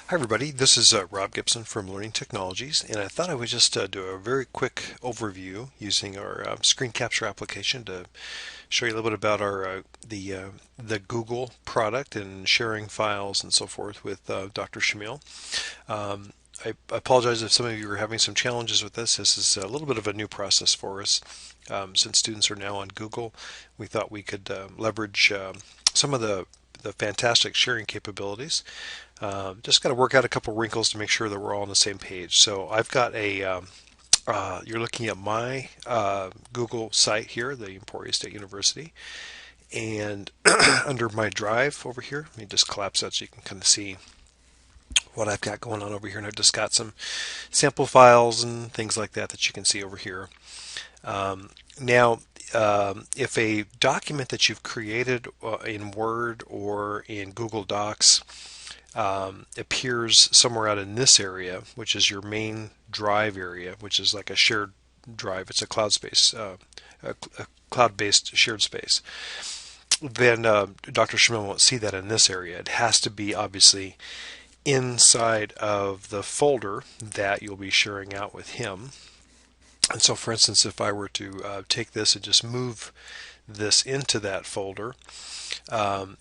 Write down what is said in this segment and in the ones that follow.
Hi everybody, this is Rob Gibson from Learning Technologies, and I thought I would just do a very quick overview using our screen capture application to show you a little bit about our the Google product and sharing files and so forth with Dr. Shamil. I apologize if some of you are having some challenges with this. This is a little bit of a new process for us. Since students are now on Google, we thought we could leverage some of the fantastic sharing capabilities. Just got to work out a couple wrinkles to make sure that we're all on the same page. So I've got you're looking at my Google site here, the Emporia State University, and under my drive over here, let me just collapse that so you can kind of see what I've got going on over here. And I've just got some sample files and things like that that you can see over here. Now, if a document that you've created in Word or in Google Docs appears somewhere out in this area, which is your main drive area, which is like a shared drive. It's a cloud space, a cloud-based shared space. Then Dr. Shamil won't see that in this area. It has to be obviously inside of the folder that you'll be sharing out with him. And so, for instance, if I were to take this and just move this into that folder,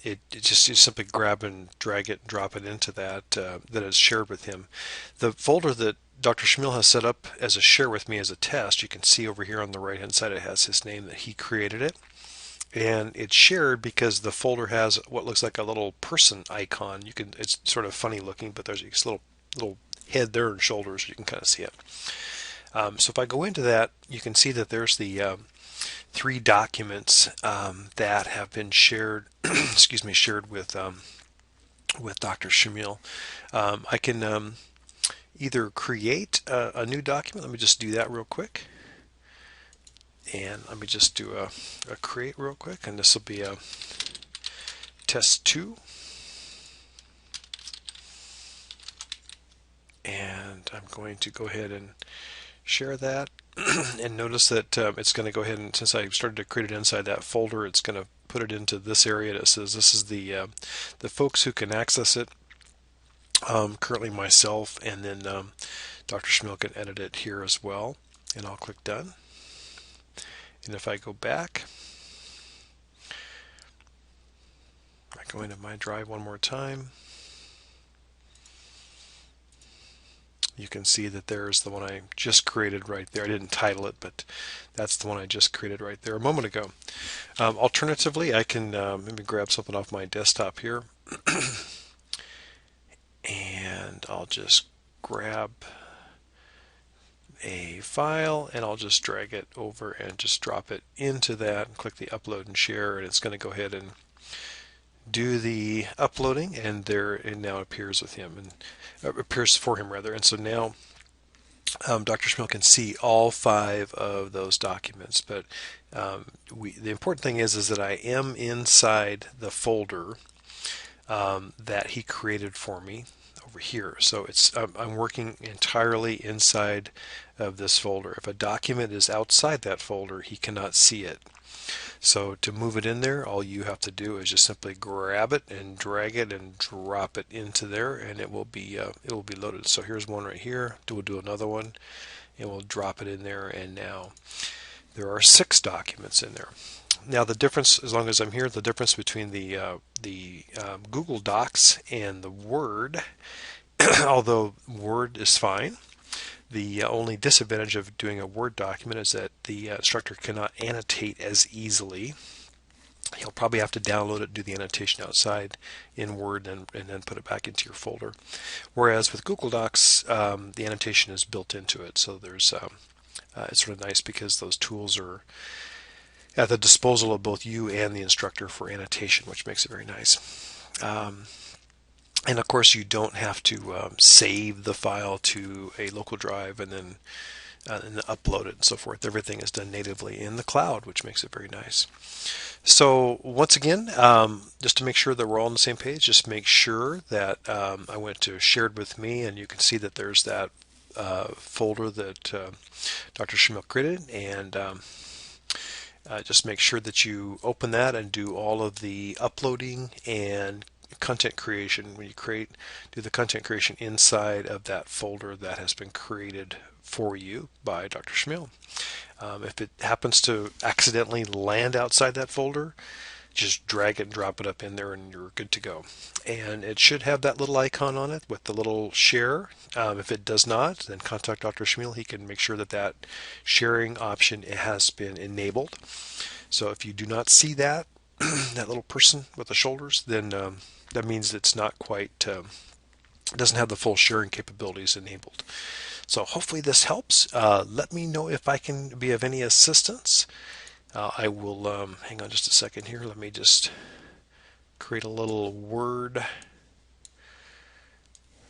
it just you simply grab and drag it and drop it into that is shared with him. The folder that Dr. Shamil has set up as a share with me as a test, you can see over here on the right hand side it has his name that he created it. And it's shared because the folder has what looks like a little person icon. It's sort of funny looking, but there's this little head there and shoulders. You can kind of see it. So if I go into that, you can see that there's the three documents that have been shared, excuse me, shared with Dr. Shamil. I can either create a new document. Let me just do that real quick. And let me just do a create real quick. And this will be a test 2. And I'm going to go ahead and share that. And notice that it's going to go ahead and, since I started to create it inside that folder, it's going to put it into this area that says this is the folks who can access it. Currently myself, and then Dr. Shamil can edit it here as well. And I'll click done. And if I go back, I go into my drive one more time. You can see that there's the one I just created right there. I didn't title it, but that's the one I just created right there a moment ago. Alternatively, I can maybe grab something off my desktop here. And I'll just grab a file and I'll just drag it over and just drop it into that and click the upload and share, and it's going to go ahead and do the uploading, and there it now appears with him, and appears for him rather. And so now Dr. Shamil can see all 5 of those documents. But the important thing is that I am inside the folder that he created for me over here. So I'm working entirely inside of this folder. If a document is outside that folder, he cannot see it. So to move it in there, all you have to do is just simply grab it and drag it and drop it into there, and it will be loaded. So here's one right here. We'll do another one, and we'll drop it in there. And now there are 6 documents in there. Now the difference, as long as I'm here, the difference between the Google Docs and the Word, although Word is fine, the only disadvantage of doing a Word document is that the instructor cannot annotate as easily. He'll probably have to download it, do the annotation outside in Word, and then put it back into your folder. Whereas with Google Docs, the annotation is built into it, so there's it's sort of nice because those tools are at the disposal of both you and the instructor for annotation, which makes it very nice. And of course, you don't have to save the file to a local drive and then upload it and so forth. Everything is done natively in the cloud, which makes it very nice. So once again, just to make sure that we're all on the same page, just make sure that I went to shared with me, and you can see that there's that folder that Dr. Shamil created, and just make sure that you open that and do all of the uploading and content creation, when you do the content creation inside of that folder that has been created for you by Dr. Schmiel. If it happens to accidentally land outside that folder, just drag it and drop it up in there and you're good to go. And it should have that little icon on it with the little share. If it does not, then contact Dr. Schmiel. He can make sure that that sharing option has been enabled. So if you do not see that, that little person with the shoulders, then that means it's not quite, doesn't have the full sharing capabilities enabled. So hopefully this helps. Let me know if I can be of any assistance. I will, hang on just a second here. Let me just create a little Word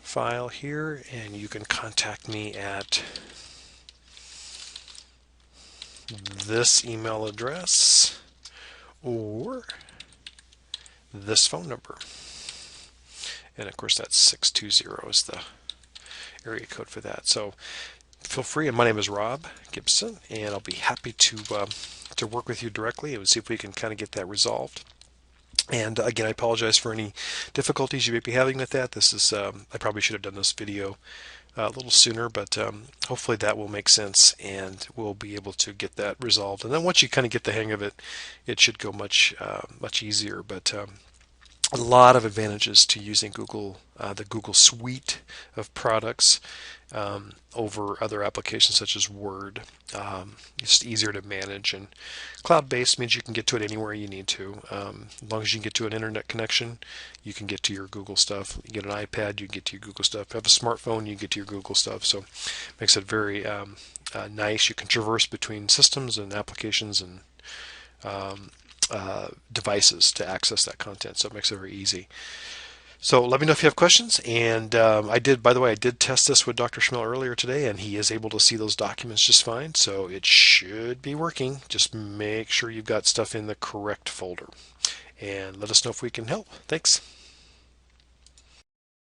file here, and you can contact me at this email address or this phone number. And of course that's 620 is the area code for that. So feel free, and my name is Rob Gibson, and I'll be happy to work with you directly and see if we can kind of get that resolved. And again, I apologize for any difficulties you may be having with that. This is I probably should have done this video a little sooner, but hopefully that will make sense and we'll be able to get that resolved. And then once you kind of get the hang of it, it should go much easier. But a lot of advantages to using Google, the Google Suite of products over other applications such as Word. It's easier to manage, and cloud-based means you can get to it anywhere you need to. As long as you can get to an internet connection, you can get to your Google stuff. You get an iPad, you can get to your Google stuff. If you have a smartphone, you can get to your Google stuff. So it makes it very nice. You can traverse between systems and applications and devices to access that content, so it makes it very easy. So let me know if you have questions. And by the way, I did test this with Dr. Schmiel earlier today, and he is able to see those documents just fine. So it should be working. Just make sure you've got stuff in the correct folder. And let us know if we can help. Thanks.